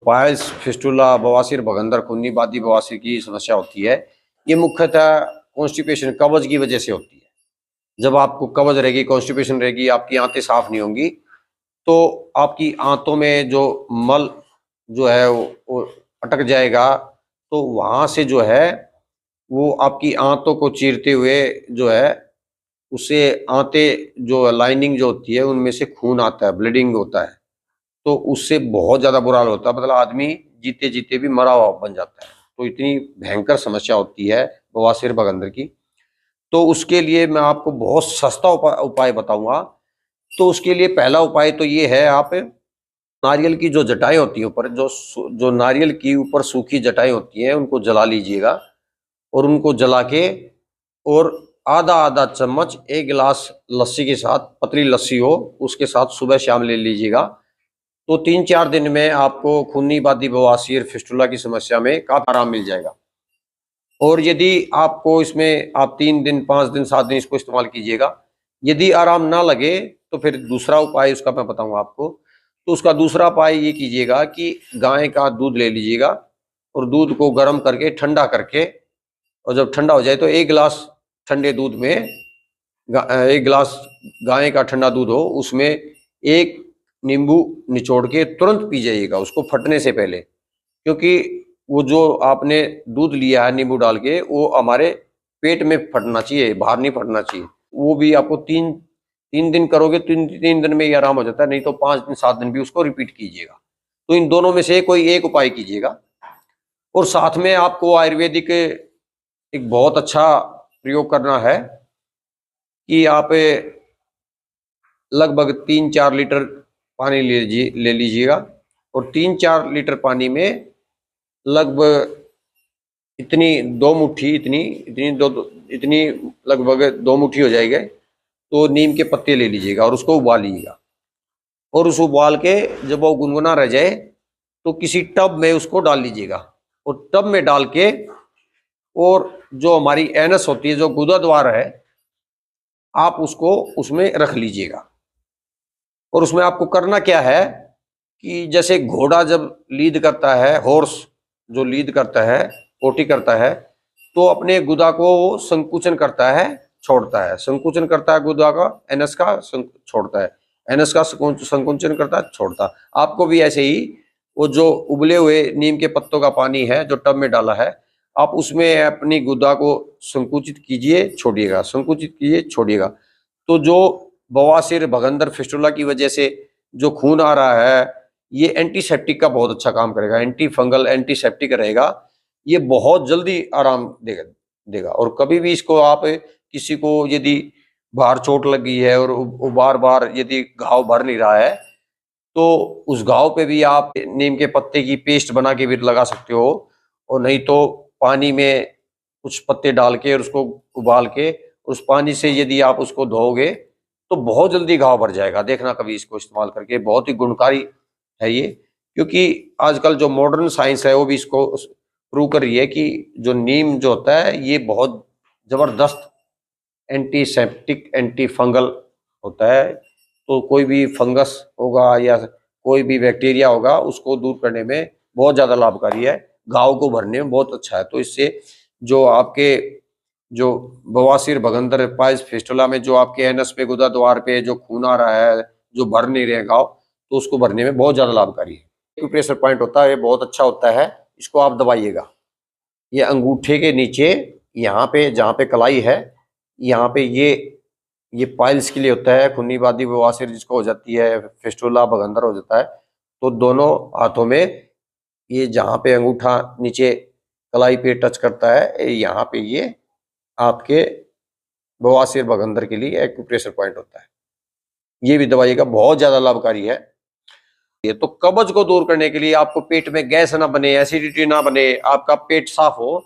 Piles, fistula, बवासीर, भगंदर, खूनी बादी बवासीर की समस्या होती है, ये मुख्यतः कॉन्स्टिपेशन, कब्ज की वजह से होती है। जब आपको कब्ज रहेगी, कॉन्स्टिपेशन रहेगी, आपकी आंतें साफ नहीं होंगी, तो आपकी आंतों में जो मल जो है वो अटक जाएगा, तो वहां से जो है वो आपकी आंतों को चीरते हुए जो है उससे आंतें जो लाइनिंग जो होती है उनमें से खून आता है, ब्लीडिंग होता है, तो उससे बहुत ज्यादा बुरा हाल होता है, मतलब आदमी जीते जीते भी मरा हुआ बन जाता है। तो इतनी भयंकर समस्या होती है बवासीर भगंदर की। तो उसके लिए मैं आपको बहुत सस्ता उपाय बताऊंगा। तो उसके लिए पहला उपाय तो ये है, आप नारियल की जो जटाएं होती है ऊपर, जो नारियल की ऊपर सूखी जटाएं होती हैं उनको जला लीजिएगा, और उनको जला के और आधा आधा चम्मच एक गिलास लस्सी के साथ, पतली लस्सी हो उसके साथ सुबह शाम ले लीजिएगा। तो 3-4 दिन में आपको खूनी बादी बवासीर, फिस्टुला की समस्या में काफी आराम मिल जाएगा। और यदि आपको इसमें आप 3 दिन, 5 दिन, 7 दिन इसको इस्तेमाल कीजिएगा, यदि आराम ना लगे तो फिर दूसरा उपाय उसका मैं बताऊंगा आपको। तो उसका दूसरा उपाय ये कीजिएगा कि गाय का दूध ले लीजिएगा और दूध को गर्म करके ठंडा करके, और जब ठंडा हो जाए तो एक गिलास ठंडे दूध में एक गिलास गाय का ठंडा दूध हो, उसमें एक नींबू निचोड़ के तुरंत पी जाइएगा, उसको फटने से पहले। क्योंकि वो जो आपने दूध लिया है नींबू डाल के, वो हमारे पेट में फटना चाहिए, बाहर नहीं फटना चाहिए। वो भी आपको तीन तीन दिन करोगे, तीन दिन में ही आराम हो जाता है, नहीं तो 5 दिन 7 दिन भी उसको रिपीट कीजिएगा। तो इन दोनों में से कोई एक उपाय कीजिएगा। और साथ में आपको आयुर्वेदिक एक बहुत अच्छा प्रयोग करना है कि आप लगभग 3-4 लीटर पानी ले लीजिएगा, और 3-4 लीटर पानी में लगभग इतनी 2 मुट्ठी, इतनी लगभग 2 मुट्ठी हो जाएगी, तो नीम के पत्ते ले लीजिएगा और उसको उबाल लीजिएगा। और उस उबाल के जब वो गुनगुना रह जाए तो किसी टब में उसको डाल लीजिएगा, और टब में डाल के, और जो हमारी एनस होती है, जो गुदा द्वार है, आप उसको उसमें रख लीजिएगा। और उसमें आपको करना क्या है कि जैसे घोड़ा जब लीद करता है, हॉर्स जो लीद करता है, पोटी करता है, तो अपने गुदा को संकुचन करता है, छोड़ता है, संकुचन करता है गुदा का, एनस का छोड़ता है, एनस का संकुचन करता है, छोड़ता है। आपको भी ऐसे ही वो जो उबले हुए नीम के पत्तों का पानी है जो टब में डाला है, आप उसमें अपनी गुदा को संकुचित कीजिए, छोड़िएगा, संकुचित कीजिए, छोड़िएगा। तो जो बवासीर, भगंदर, फिस्टुला की वजह से जो खून आ रहा है, ये एंटीसेप्टिक का बहुत अच्छा काम करेगा, एंटी फंगल, एंटीसेप्टिक रहेगा, ये बहुत जल्दी आराम देगा। और कभी भी इसको आप किसी को यदि बाहर चोट लगी है और बार बार यदि घाव भर नहीं रहा है, तो उस घाव पे भी आप नीम के पत्ते की पेस्ट बना के भी लगा सकते हो, और नहीं तो पानी में कुछ पत्ते डाल के और उसको उबाल के, उस पानी से यदि आप उसको धोओगे तो बहुत जल्दी घाव भर जाएगा। देखना कभी इसको इस्तेमाल करके, बहुत ही गुणकारी है ये। क्योंकि आजकल जो मॉडर्न साइंस है वो भी इसको प्रूव कर रही है कि जो नीम जो होता है ये बहुत जबरदस्त एंटीसेप्टिक, एंटी फंगल होता है। तो कोई भी फंगस होगा या कोई भी बैक्टीरिया होगा, उसको दूर करने में बहुत ज्यादा लाभकारी है, घाव को भरने में बहुत अच्छा है। तो इससे जो आपके जो बवासीर, भगंदर, पाइल्स, फिस्टुला में जो आपके एनस पे, गुदा द्वार पे जो खून आ रहा है, जो भर नहीं रहे घाव, तो उसको भरने में बहुत ज्यादा लाभकारी है। एक्यूप्रेशर पॉइंट होता है, ये बहुत अच्छा होता है, इसको आप दबाइएगा। ये अंगूठे के नीचे, यहाँ पे जहाँ पे कलाई है, यहाँ पे ये पाइल्स के लिए होता है, खूनी बादी बवासीर जिसको हो जाती है, फिस्टुला, भगंदर हो जाता है, तो दोनों हाथों में ये जहाँ पे अंगूठा नीचे कलाई पे टच करता है, यहाँ पे ये आपके बवासीर, भगंदर के लिए एक्यूप्रेशर पॉइंट होता है। ये भी दवाइएगा, बहुत ज्यादा लाभकारी है ये। तो कब्ज को दूर करने के लिए, आपको पेट में गैस ना बने, एसिडिटी ना बने, आपका पेट साफ हो,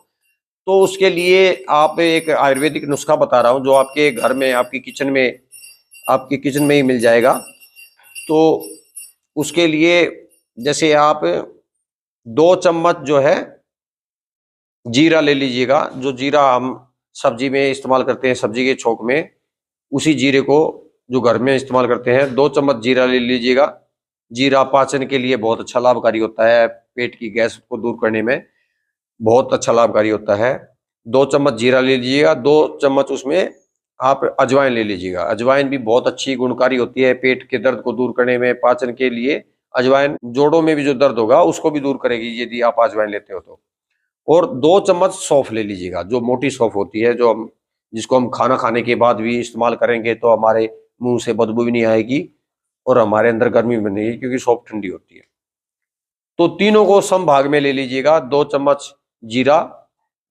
तो उसके लिए आप एक आयुर्वेदिक नुस्खा बता रहा हूं जो आपके घर में, आपकी किचन में ही मिल जाएगा। तो उसके लिए जैसे आप 2 चम्मच जो है जीरा ले लीजिएगा, जो जीरा हम सब्जी में इस्तेमाल करते हैं, सब्जी के छोंक में, उसी जीरे को जो घर में इस्तेमाल करते हैं, 2 चम्मच जीरा ले लीजिएगा। जीरा पाचन के लिए बहुत अच्छा लाभकारी होता है, पेट की गैस को दूर करने में बहुत अच्छा लाभकारी होता है। 2 चम्मच जीरा ले लीजिएगा, 2 चम्मच उसमें आप अजवाइन ले लीजिएगा। अजवाइन भी बहुत अच्छी गुणकारी होती है पेट के दर्द को दूर करने में, पाचन के लिए। अजवाइन जोड़ों में भी जो दर्द होगा उसको भी दूर करेगी यदि आप अजवाइन लेते हो तो। और 2 चम्मच सौंफ ले लीजिएगा, जो मोटी सौंफ होती है, जो हम जिसको हम खाना खाने के बाद भी इस्तेमाल करेंगे तो हमारे मुंह से बदबू भी नहीं आएगी और हमारे अंदर गर्मी भी नहीं, क्योंकि सौंफ ठंडी होती है। तो तीनों को सम भाग में ले लीजिएगा, 2 चम्मच जीरा,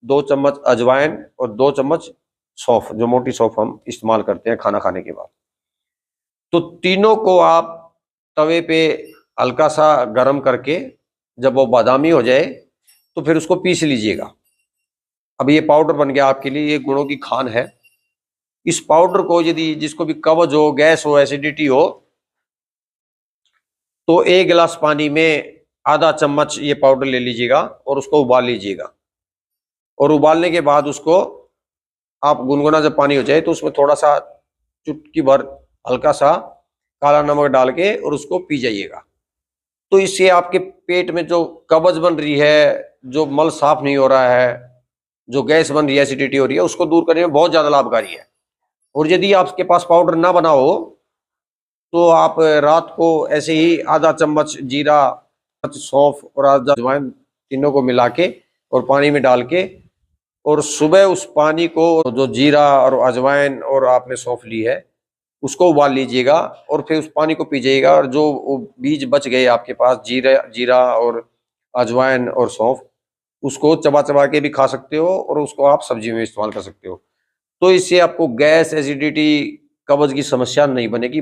2 चम्मच अजवाइन और 2 चम्मच सौंफ, जो मोटी सौंफ हम इस्तेमाल करते हैं खाना खाने के बाद। तो तीनों को आप तवे पे हल्का सा गर्म करके जब वो बादामी हो जाए तो फिर उसको पीस लीजिएगा। अब ये पाउडर बन गया आपके लिए, ये गुणों की खान है। इस पाउडर को यदि जिसको भी कब्ज हो, गैस हो, एसिडिटी हो, तो 1 गिलास पानी में आधा चम्मच ये पाउडर ले लीजिएगा और उसको उबाल लीजिएगा। और उबालने के बाद उसको आप गुनगुना जब पानी हो जाए तो उसमें थोड़ा सा चुटकी भर हल्का सा काला नमक डाल के और उसको पी जाइएगा। तो इससे आपके पेट में जो कब्ज बन रही है, जो मल साफ नहीं हो रहा है, जो गैस बन रही है, एसिडिटी हो रही है, उसको दूर करने में बहुत ज्यादा लाभकारी है। और यदि आपके पास पाउडर ना बना हो तो आप रात को ऐसे ही आधा चम्मच जीरा, सौंफ और आधा अजवाइन तीनों को मिला के और पानी में डाल के, और सुबह उस पानी को, जो जीरा और अजवाइन और आपने सौंफ ली है, उसको उबाल लीजिएगा और फिर उस पानी को पी जाइएगा। और जो बीज बच गए आपके पास, जीरा जीरा और अजवाइन और सौंफ, उसको चबा चबा के भी खा सकते हो और उसको आप सब्जी में इस्तेमाल कर सकते हो। तो इससे आपको गैस, एसिडिटी, कब्ज की समस्या नहीं बनेगी।